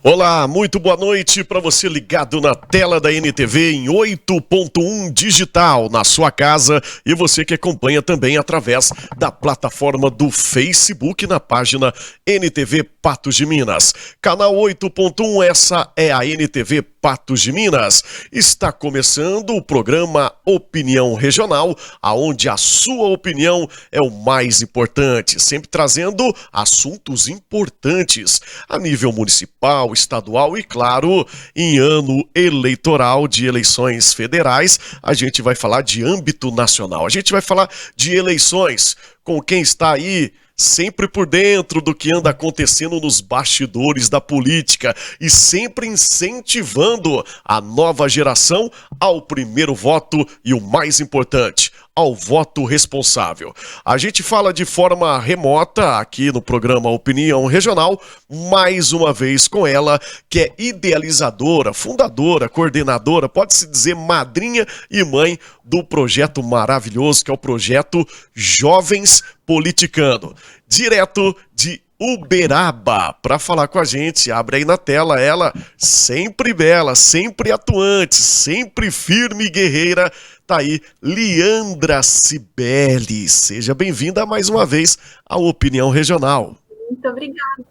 Olá, muito boa noite para você ligado na tela da NTV em 8.1 digital na sua casa e você que acompanha também através da plataforma do Facebook na página NTV Patos de Minas. Canal 8.1, essa é a NTV Patos de Minas. Está começando o programa Opinião Regional, aonde a sua opinião é o mais importante, sempre trazendo assuntos importantes a nível municipal, estadual e, claro, em ano eleitoral de eleições federais, a gente vai falar de âmbito nacional. A gente vai falar de eleições com quem está aí sempre por dentro do que anda acontecendo nos bastidores da política e sempre incentivando a nova geração ao primeiro voto e o mais importante, ao voto responsável. A gente fala de forma remota aqui no programa Opinião Regional, mais uma vez com ela, que é idealizadora, fundadora, coordenadora, pode-se dizer madrinha e mãe do projeto maravilhoso que é o projeto Jovens Politicando, direto de Uberaba, para falar com a gente. Abre aí na tela ela, sempre bela, sempre atuante, sempre firme e guerreira, tá aí, Leandra Cibele. Seja bem-vinda mais uma vez à Opinião Regional. Muito obrigada.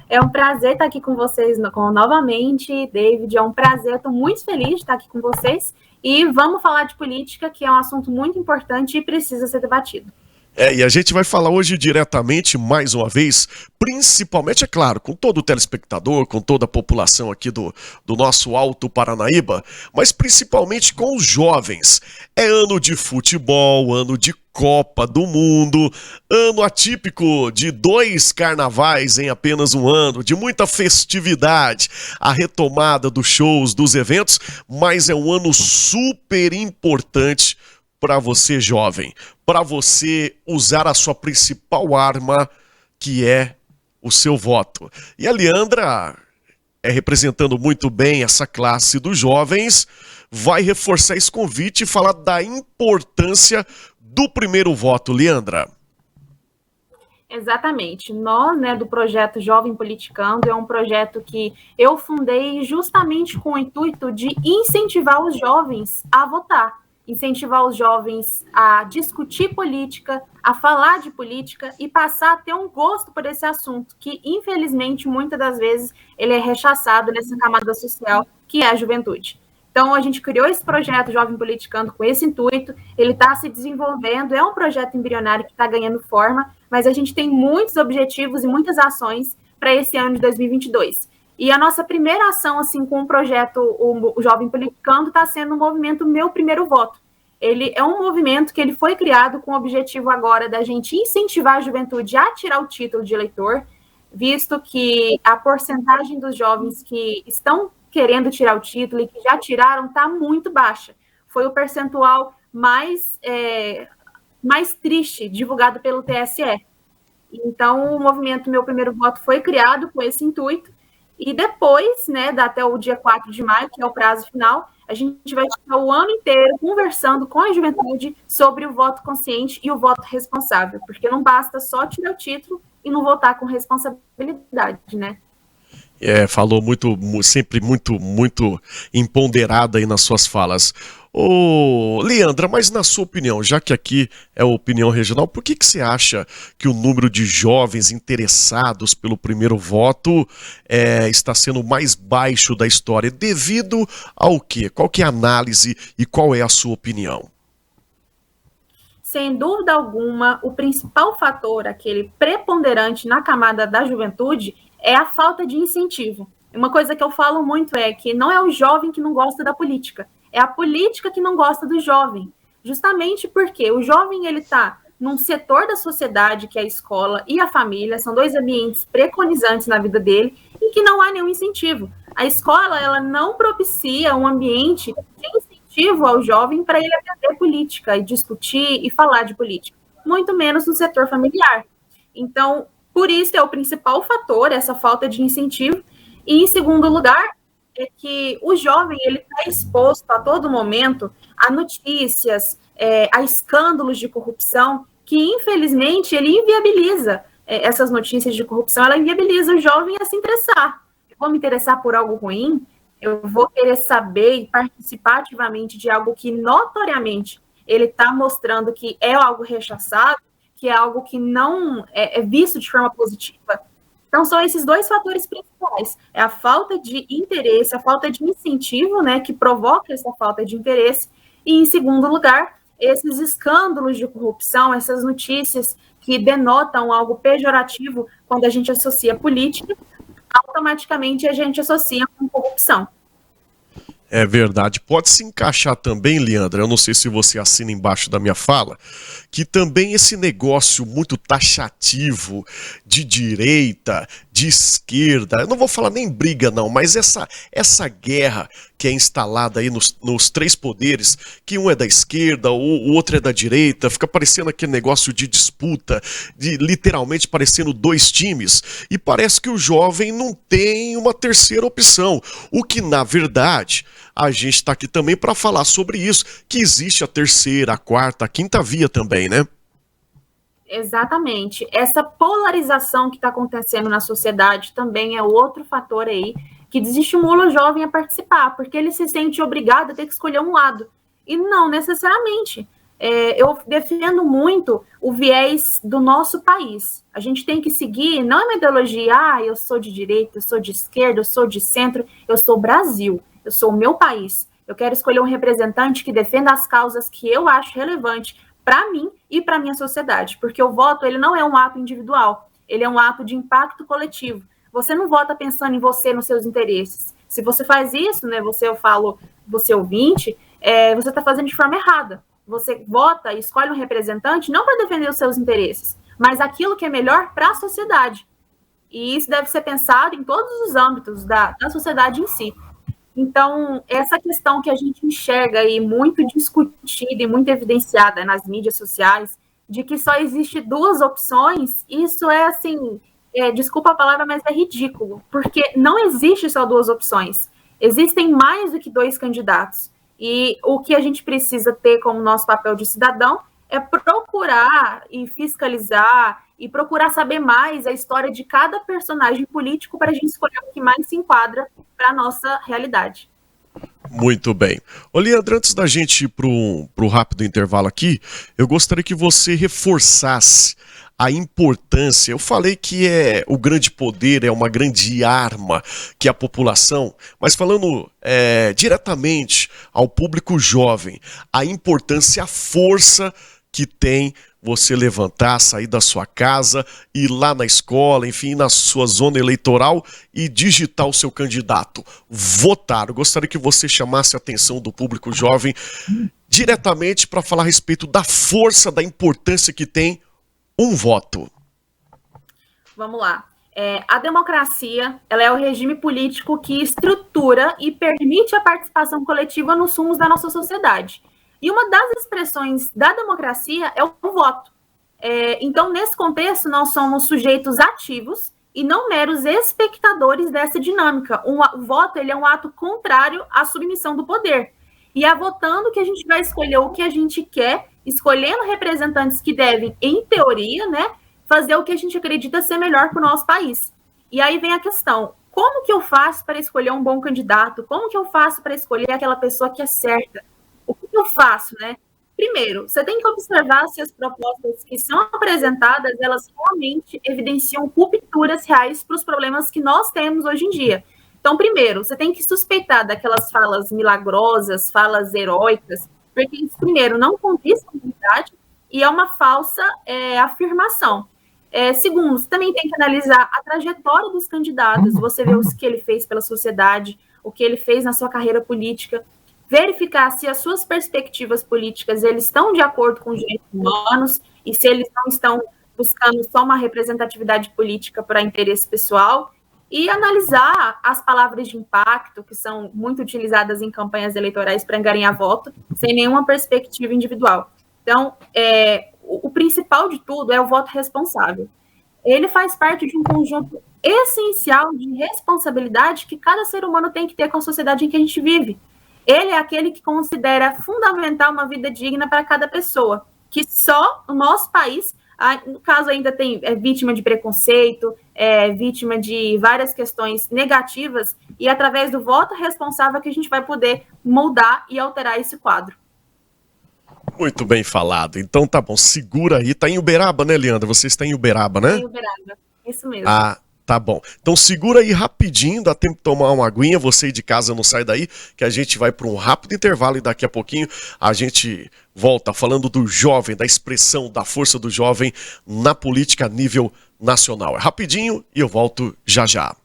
É um prazer estar aqui com vocês novamente, David, é um prazer, eu estou muito feliz de estar aqui com vocês e vamos falar de política, que é um assunto muito importante e precisa ser debatido. E a gente vai falar hoje diretamente, mais uma vez, principalmente, é claro, com todo o telespectador, com toda a população aqui do nosso Alto Paranaíba, mas principalmente com os jovens. É ano de futebol, ano de Copa do Mundo, ano atípico de 2 carnavais em apenas um ano, de muita festividade, a retomada dos shows, dos eventos, mas é um ano super importante para você jovem, para você usar a sua principal arma, que é o seu voto. E a Leandra, representando muito bem essa classe dos jovens, vai reforçar esse convite e falar da importância do primeiro voto. Leandra. Exatamente. Nós, do projeto Jovem Politicando, é um projeto que eu fundei justamente com o intuito de incentivar os jovens a votar. Incentivar os jovens a discutir política, a falar de política e passar a ter um gosto por esse assunto, que, infelizmente, muitas das vezes, ele é rechaçado nessa camada social, que é a juventude. Então, a gente criou esse projeto Jovem Politicando com esse intuito, ele está se desenvolvendo, é um projeto embrionário que está ganhando forma, mas a gente tem muitos objetivos e muitas ações para esse ano de 2022. E a nossa primeira ação, assim, com o projeto o Jovem Politicando, está sendo o movimento Meu Primeiro Voto. Ele é um movimento que ele foi criado com o objetivo agora da gente incentivar a juventude a tirar o título de eleitor, visto que a porcentagem dos jovens que estão querendo tirar o título e que já tiraram está muito baixa. Foi o percentual mais triste divulgado pelo TSE. Então, o movimento Meu Primeiro Voto foi criado com esse intuito. E depois, até o dia 4 de maio, que é o prazo final, a gente vai ficar o ano inteiro conversando com a juventude sobre o voto consciente e o voto responsável, porque não basta só tirar o título e não votar com responsabilidade, né? Falou sempre muito empoderada aí nas suas falas. Ô, Leandra, mas na sua opinião, já que aqui é a Opinião Regional, por que você acha que o número de jovens interessados pelo primeiro voto está sendo o mais baixo da história? Devido ao quê? Qual que é a análise e qual é a sua opinião? Sem dúvida alguma, o principal fator, aquele preponderante na camada da juventude, é a falta de incentivo. Uma coisa que eu falo muito é que não é o jovem que não gosta da política, é a política que não gosta do jovem. Justamente porque o jovem ele está num setor da sociedade, que é a escola e a família, são 2 ambientes preconizantes na vida dele, e que não há nenhum incentivo. A escola ela não propicia um ambiente de incentivo ao jovem para ele aprender política e discutir e falar de política, muito menos no setor familiar. Então, por isso é o principal fator, essa falta de incentivo. E, em segundo lugar, é que o jovem ele está exposto a todo momento a notícias, a escândalos de corrupção, que, infelizmente, ele inviabiliza essas notícias de corrupção, ela inviabiliza o jovem a se interessar. vou me interessar por algo ruim, eu vou querer saber e participar ativamente de algo que notoriamente ele está mostrando que é algo rechaçado, que é algo que não é visto de forma positiva. Então, são esses dois fatores principais. É a falta de interesse, a falta de incentivo, né, que provoca essa falta de interesse. E, em segundo lugar, esses escândalos de corrupção, essas notícias que denotam algo pejorativo quando a gente associa política, automaticamente a gente associa com corrupção. É verdade. Pode se encaixar também, Leandra, eu não sei se você assina embaixo da minha fala, que também esse negócio muito taxativo de direita, de esquerda, eu não vou falar nem briga não, mas essa guerra que é instalada aí nos três poderes, que um é da esquerda, o outro é da direita, fica parecendo aquele negócio de disputa, de literalmente parecendo dois times, e parece que o jovem não tem uma terceira opção, o que na verdade a gente está aqui também para falar sobre isso, que existe a terceira, a quarta, a quinta via também, né? Exatamente. Essa polarização que está acontecendo na sociedade também é outro fator aí que desestimula o jovem a participar, porque ele se sente obrigado a ter que escolher um lado. E não necessariamente. Eu defendo muito o viés do nosso país. A gente tem que seguir, não é uma ideologia, eu sou de direita, eu sou de esquerda, eu sou de centro, eu sou Brasil, eu sou o meu país. Eu quero escolher um representante que defenda as causas que eu acho relevante para mim e para a minha sociedade, porque o voto ele não é um ato individual, ele é um ato de impacto coletivo. Você não vota pensando em você, nos seus interesses. Se você faz isso, né, você ouvinte, você está fazendo de forma errada. Você vota e escolhe um representante não para defender os seus interesses, mas aquilo que é melhor para a sociedade. E isso deve ser pensado em todos os âmbitos da sociedade em si. Então, essa questão que a gente enxerga aí muito discutida e muito evidenciada nas mídias sociais, de que só existe duas opções, isso é assim, desculpa a palavra, mas é ridículo, porque não existe só duas opções. Existem mais do que dois candidatos. E o que a gente precisa ter como nosso papel de cidadão é procurar e fiscalizar e procurar saber mais a história de cada personagem político para a gente escolher o que mais se enquadra para a nossa realidade. Muito bem. Ô, Leandro, antes da gente ir pro rápido intervalo aqui, eu gostaria que você reforçasse a importância. Eu falei que o grande poder é uma grande arma que a população, mas falando diretamente ao público jovem, a importância, a força que tem você levantar, sair da sua casa, ir lá na escola, enfim, na sua zona eleitoral e digitar o seu candidato, votar. Eu gostaria que você chamasse a atenção do público jovem diretamente para falar a respeito da força, da importância que tem um voto. Vamos lá. A democracia, ela é o regime político que estrutura e permite a participação coletiva nos rumos da nossa sociedade. E uma das expressões da democracia é o voto. Então, nesse contexto, nós somos sujeitos ativos e não meros espectadores dessa dinâmica. O voto ele é um ato contrário à submissão do poder. E é votando que a gente vai escolher o que a gente quer, escolhendo representantes que devem, em teoria, né, fazer o que a gente acredita ser melhor para o nosso país. E aí vem a questão, como que eu faço para escolher um bom candidato? Como que eu faço para escolher aquela pessoa que é certa? O que eu faço, né? Primeiro, você tem que observar se as propostas que são apresentadas, elas realmente evidenciam rupturas reais para os problemas que nós temos hoje em dia. Então, primeiro, você tem que suspeitar daquelas falas milagrosas, falas heróicas, porque isso, primeiro, não condiz com a realidade e é uma falsa afirmação. Segundo, você também tem que analisar a trajetória dos candidatos, você vê o que ele fez pela sociedade, o que ele fez na sua carreira política, verificar se as suas perspectivas políticas eles estão de acordo com os direitos humanos e se eles não estão buscando só uma representatividade política para interesse pessoal, e analisar as palavras de impacto, que são muito utilizadas em campanhas eleitorais para angariar voto, sem nenhuma perspectiva individual. Então, o principal de tudo é o voto responsável. Ele faz parte de um conjunto essencial de responsabilidade que cada ser humano tem que ter com a sociedade em que a gente vive. Ele é aquele que considera fundamental uma vida digna para cada pessoa, que só no nosso país No caso, ainda é vítima de preconceito, é vítima de várias questões negativas, e através do voto responsável que a gente vai poder moldar e alterar esse quadro. Muito bem falado. Então tá bom, segura aí. Tá em Uberaba, né, Leandra? Você está em Uberaba, né? Em Uberaba, isso mesmo. Ah, tá bom. Então segura aí rapidinho, dá tempo de tomar uma aguinha, você de casa não sai daí, que a gente vai para um rápido intervalo e daqui a pouquinho a gente volta falando do jovem, da expressão, da força do jovem na política a nível nacional. É rapidinho e eu volto já já.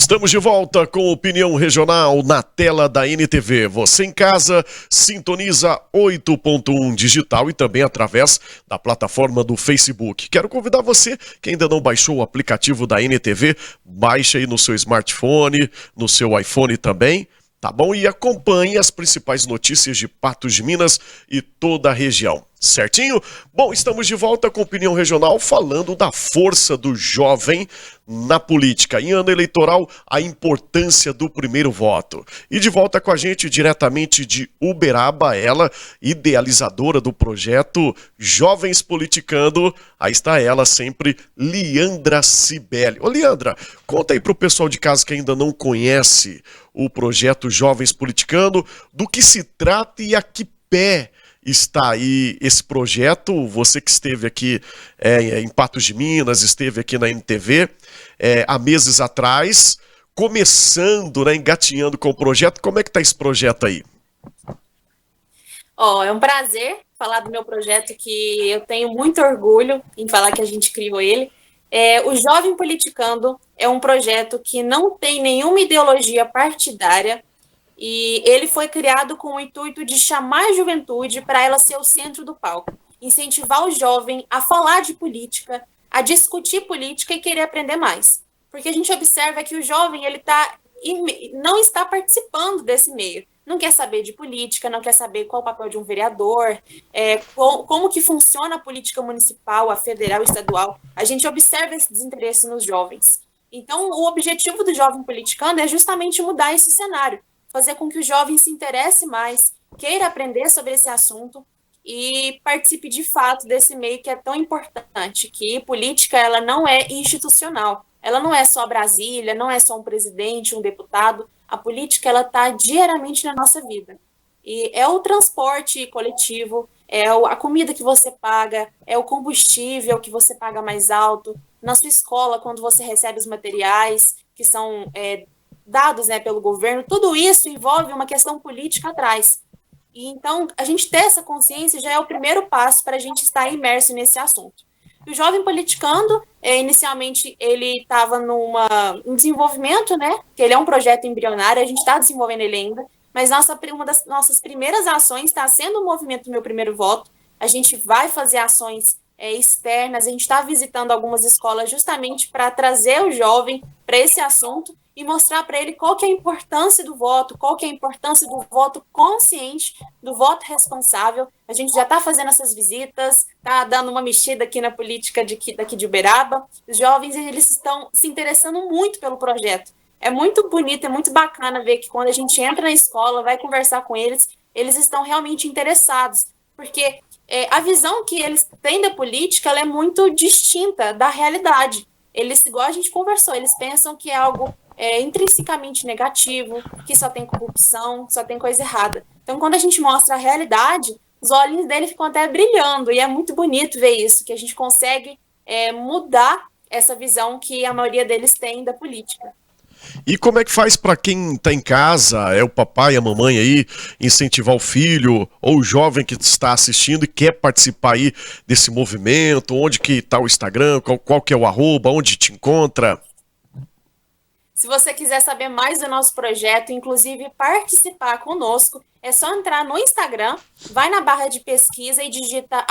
Estamos de volta com Opinião Regional na tela da NTV. Você em casa sintoniza 8.1 digital e também através da plataforma do Facebook. Quero convidar você que ainda não baixou o aplicativo da NTV, baixe aí no seu smartphone, no seu iPhone também, tá bom? E acompanhe as principais notícias de Patos de Minas e toda a região. Certinho? Bom, estamos de volta com Opinião Regional falando da força do jovem na política. Em ano eleitoral, a importância do primeiro voto. E de volta com a gente diretamente de Uberaba, ela, idealizadora do projeto Jovens Politicando. Aí está ela sempre, Leandra Cibele. Ô Leandra, conta aí pro pessoal de casa que ainda não conhece o projeto Jovens Politicando, do que se trata e a que pé está aí esse projeto. Você que esteve aqui em Patos de Minas, esteve aqui na NTV há meses atrás, começando, né, engatinhando com o projeto. Como é que está esse projeto aí? É um prazer falar do meu projeto, que eu tenho muito orgulho em falar que a gente criou ele. O Jovem Politicando é um projeto que não tem nenhuma ideologia partidária, e ele foi criado com o intuito de chamar a juventude para ela ser o centro do palco, incentivar o jovem a falar de política, a discutir política e querer aprender mais. Porque a gente observa que o jovem não está participando desse meio, não quer saber de política, não quer saber qual o papel de um vereador, como que funciona a política municipal, a federal e estadual. A gente observa esse desinteresse nos jovens. Então, o objetivo do Jovem Politicando é justamente mudar esse cenário, fazer com que o jovem se interesse mais, queira aprender sobre esse assunto e participe de fato desse meio que é tão importante, que política ela não é institucional, ela não é só Brasília, não é só um presidente, um deputado, a política ela está diariamente na nossa vida. E é o transporte coletivo, a comida que você paga, é o combustível que você paga mais alto, na sua escola, quando você recebe os materiais que são dados, né, pelo governo, tudo isso envolve uma questão política atrás. E então, a gente ter essa consciência já é o primeiro passo para a gente estar imerso nesse assunto. E o Jovem Politicando, inicialmente, ele estava em desenvolvimento, né, que ele é um projeto embrionário, a gente está desenvolvendo ele ainda, mas uma das nossas primeiras ações está sendo o movimento Meu Primeiro Voto. A gente vai fazer ações externas, a gente está visitando algumas escolas justamente para trazer o jovem para esse assunto e mostrar para ele qual que é a importância do voto, qual que é a importância do voto consciente, do voto responsável. A gente já está fazendo essas visitas, está dando uma mexida aqui na política daqui de Uberaba. Os jovens, eles estão se interessando muito pelo projeto. É muito bonito, é muito bacana ver que quando a gente entra na escola, vai conversar com eles, eles estão realmente interessados, porque a visão que eles têm da política ela é muito distinta da realidade. Eles, igual a gente conversou, eles pensam que é algo intrinsecamente negativo, que só tem corrupção, só tem coisa errada. Então, quando a gente mostra a realidade, os olhinhos dele ficam até brilhando, e é muito bonito ver isso, que a gente consegue mudar essa visão que a maioria deles tem da política. E como é que faz para quem está em casa, o papai, a mamãe aí, incentivar o filho ou o jovem que está assistindo e quer participar aí desse movimento? Onde que está o Instagram, qual que é o @, onde te encontra? Se você quiser saber mais do nosso projeto, inclusive participar conosco, é só entrar no Instagram, vai na barra de pesquisa e digita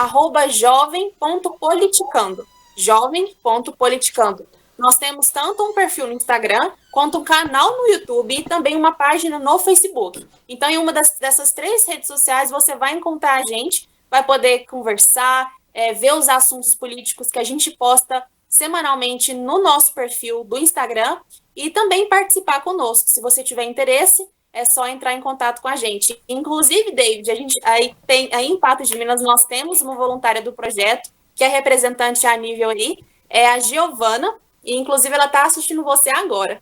@jovem.politicando. Jovem.politicando. Nós temos tanto um perfil no Instagram, quanto um canal no YouTube e também uma página no Facebook. Então, em uma dessas 3 redes sociais, você vai encontrar a gente, vai poder conversar, ver os assuntos políticos que a gente posta semanalmente no nosso perfil do Instagram e também participar conosco. Se você tiver interesse, é só entrar em contato com a gente. Inclusive, David, aí em Patos de Minas nós temos uma voluntária do projeto, que é representante a nível aí, é a Giovana, e inclusive ela está assistindo você agora.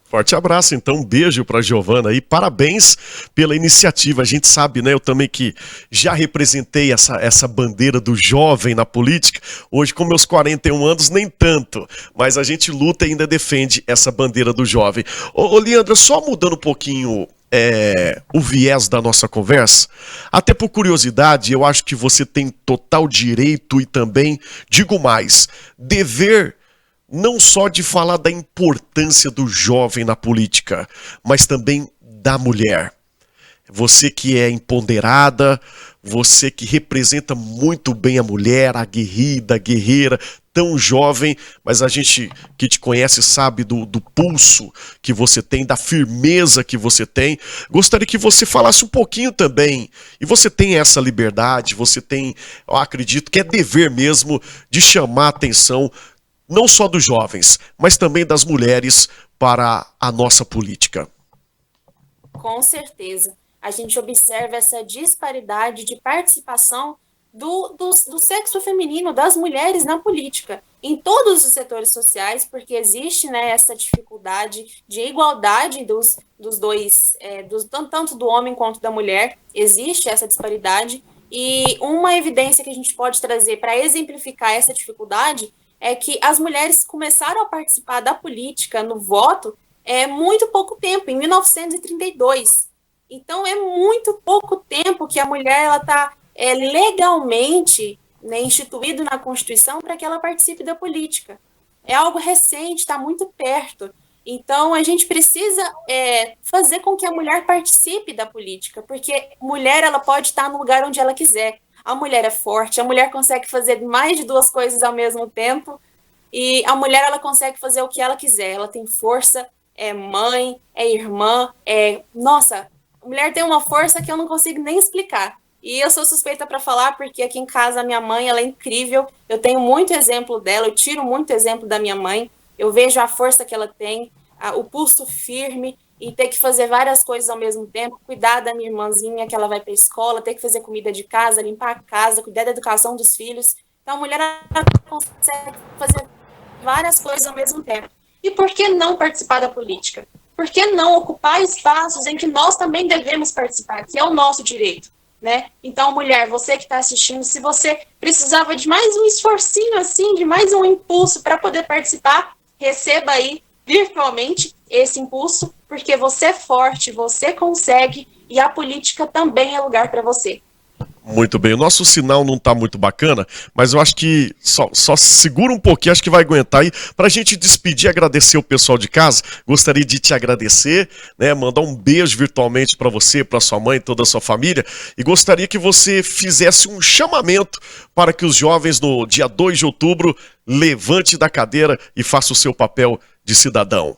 Forte abraço, então, um beijo para a Giovana e parabéns pela iniciativa. A gente sabe, né, eu também que já representei essa bandeira do jovem na política, hoje com meus 41 anos nem tanto, mas a gente luta e ainda defende essa bandeira do jovem. Ô Leandra, só mudando um pouquinho o viés da nossa conversa, até por curiosidade, eu acho que você tem total direito e também, digo mais, dever não só de falar da importância do jovem na política, mas também da mulher. Você que é empoderada, você que representa muito bem a mulher, aguerrida, a guerreira, tão jovem, mas a gente que te conhece sabe do pulso que você tem, da firmeza que você tem. Gostaria que você falasse um pouquinho também, e você tem essa liberdade, você tem, eu acredito que é dever mesmo de chamar a atenção não só dos jovens, mas também das mulheres para a nossa política. Com certeza. A gente observa essa disparidade de participação do sexo feminino, das mulheres na política, em todos os setores sociais, porque existe, né, essa dificuldade de igualdade dos dois, tanto do homem quanto da mulher, existe essa disparidade, e uma evidência que a gente pode trazer para exemplificar essa dificuldade é que as mulheres começaram a participar da política no voto muito pouco tempo, em 1932. Então, é muito pouco tempo que a mulher está legalmente, né, instituído na Constituição para que ela participe da política. É algo recente, está muito perto. Então, a gente precisa fazer com que a mulher participe da política, porque mulher ela pode estar no lugar onde ela quiser. A mulher é forte, a mulher consegue fazer mais de 2 coisas ao mesmo tempo, e a mulher ela consegue fazer o que ela quiser, ela tem força, é mãe, é irmã, nossa, a mulher tem uma força que eu não consigo nem explicar. E eu sou suspeita para falar porque aqui em casa a minha mãe ela é incrível, eu tenho muito exemplo dela, eu tiro muito exemplo da minha mãe, eu vejo a força que ela tem, o pulso firme, e ter que fazer várias coisas ao mesmo tempo, cuidar da minha irmãzinha que ela vai para a escola, ter que fazer comida de casa, limpar a casa, cuidar da educação dos filhos. Então a mulher ela consegue fazer várias coisas ao mesmo tempo. E por que não participar da política? Por que não ocupar espaços em que nós também devemos participar, que é o nosso direito, né? Então, mulher, você que está assistindo, se você precisava de mais um esforcinho assim, de mais um impulso para poder participar, receba aí virtualmente esse impulso, porque você é forte, você consegue, e a política também é lugar para você. Muito bem, o nosso sinal não está muito bacana, mas eu acho que só segura um pouquinho, acho que vai aguentar aí. Para a gente despedir, agradecer o pessoal de casa, gostaria de te agradecer, né, mandar um beijo virtualmente para você, para sua mãe, toda a sua família, e gostaria que você fizesse um chamamento para que os jovens no dia 2 de outubro levante da cadeira e faça o seu papel de cidadão.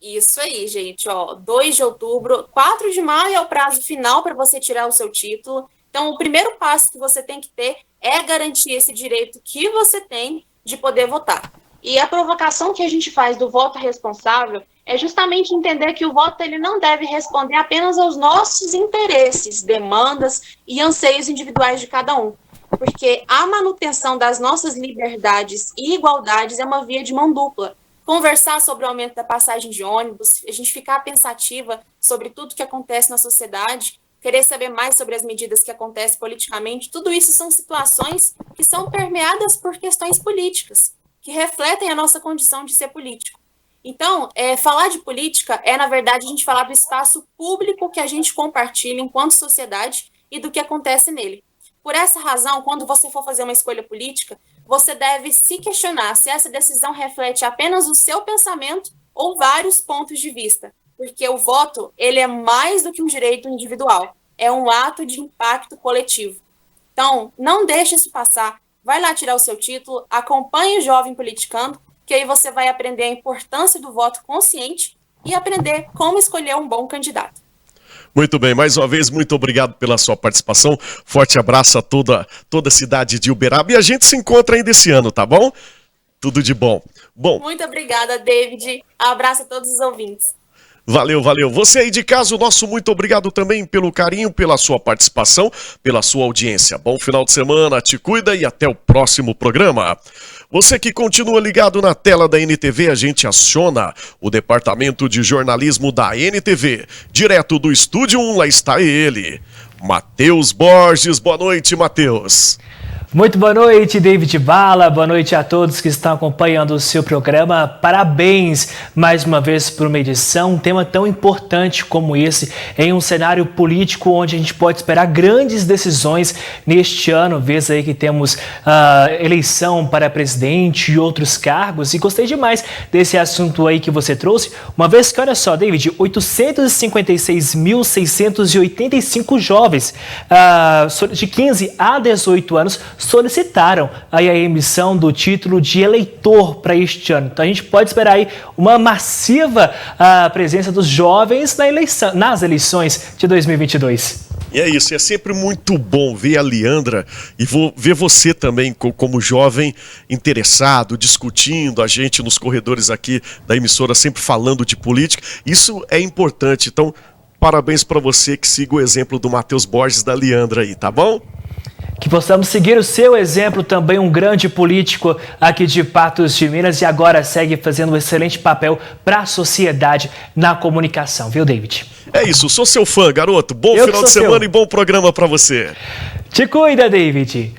Isso aí, gente, 2 de outubro, 4 de maio é o prazo final para você tirar o seu título. Então, o primeiro passo que você tem que ter é garantir esse direito que você tem de poder votar. E a provocação que a gente faz do voto responsável é justamente entender que o voto ele não deve responder apenas aos nossos interesses, demandas e anseios individuais de cada um. Porque a manutenção das nossas liberdades e igualdades é uma via de mão dupla. Conversar sobre o aumento da passagem de ônibus, a gente ficar pensativa sobre tudo que acontece na sociedade, querer saber mais sobre as medidas que acontecem politicamente, tudo isso são situações que são permeadas por questões políticas, que refletem a nossa condição de ser político. Então, falar de política na verdade, a gente falar do espaço público que a gente compartilha enquanto sociedade e do que acontece nele. Por essa razão, quando você for fazer uma escolha política, você deve se questionar se essa decisão reflete apenas o seu pensamento ou vários pontos de vista, porque o voto ele é mais do que um direito individual, é um ato de impacto coletivo. Então, não deixe isso passar, vai lá tirar o seu título, acompanhe o Jovem Politicando, que aí você vai aprender a importância do voto consciente e aprender como escolher um bom candidato. Muito bem, mais uma vez, muito obrigado pela sua participação. Forte abraço a toda a cidade de Uberaba. E a gente se encontra ainda esse ano, tá bom? Tudo de bom. Muito obrigada, David. Abraço a todos os ouvintes. Valeu, valeu. Você aí de casa, o nosso muito obrigado também pelo carinho, pela sua participação, pela sua audiência. Bom final de semana, te cuida e até o próximo programa. Você que continua ligado na tela da NTV, a gente aciona o departamento de jornalismo da NTV. Direto do Estúdio 1, lá está ele, Matheus Borges. Boa noite, Matheus. Muito boa noite, David Bala. Boa noite a todos que estão acompanhando o seu programa. Parabéns mais uma vez por uma edição, um tema tão importante como esse, em um cenário político onde a gente pode esperar grandes decisões neste ano, vez aí que temos eleição para presidente e outros cargos. E gostei demais desse assunto aí que você trouxe, uma vez que, olha só, David, 856.685 jovens de 15 a 18 anos solicitaram aí a emissão do título de eleitor para este ano. Então a gente pode esperar aí uma massiva presença dos jovens nas eleições de 2022. E é isso, é sempre muito bom ver a Leandra e ver você também como jovem interessado, discutindo a gente nos corredores aqui da emissora, sempre falando de política. Isso é importante, então parabéns para você que siga o exemplo do Matheus Borges, da Leandra aí, tá bom? Que possamos seguir o seu exemplo, também um grande político aqui de Patos de Minas e agora segue fazendo um excelente papel para a sociedade na comunicação, viu, David? É isso, sou seu fã, garoto. Bom final de semana e bom programa para você. Te cuida, David.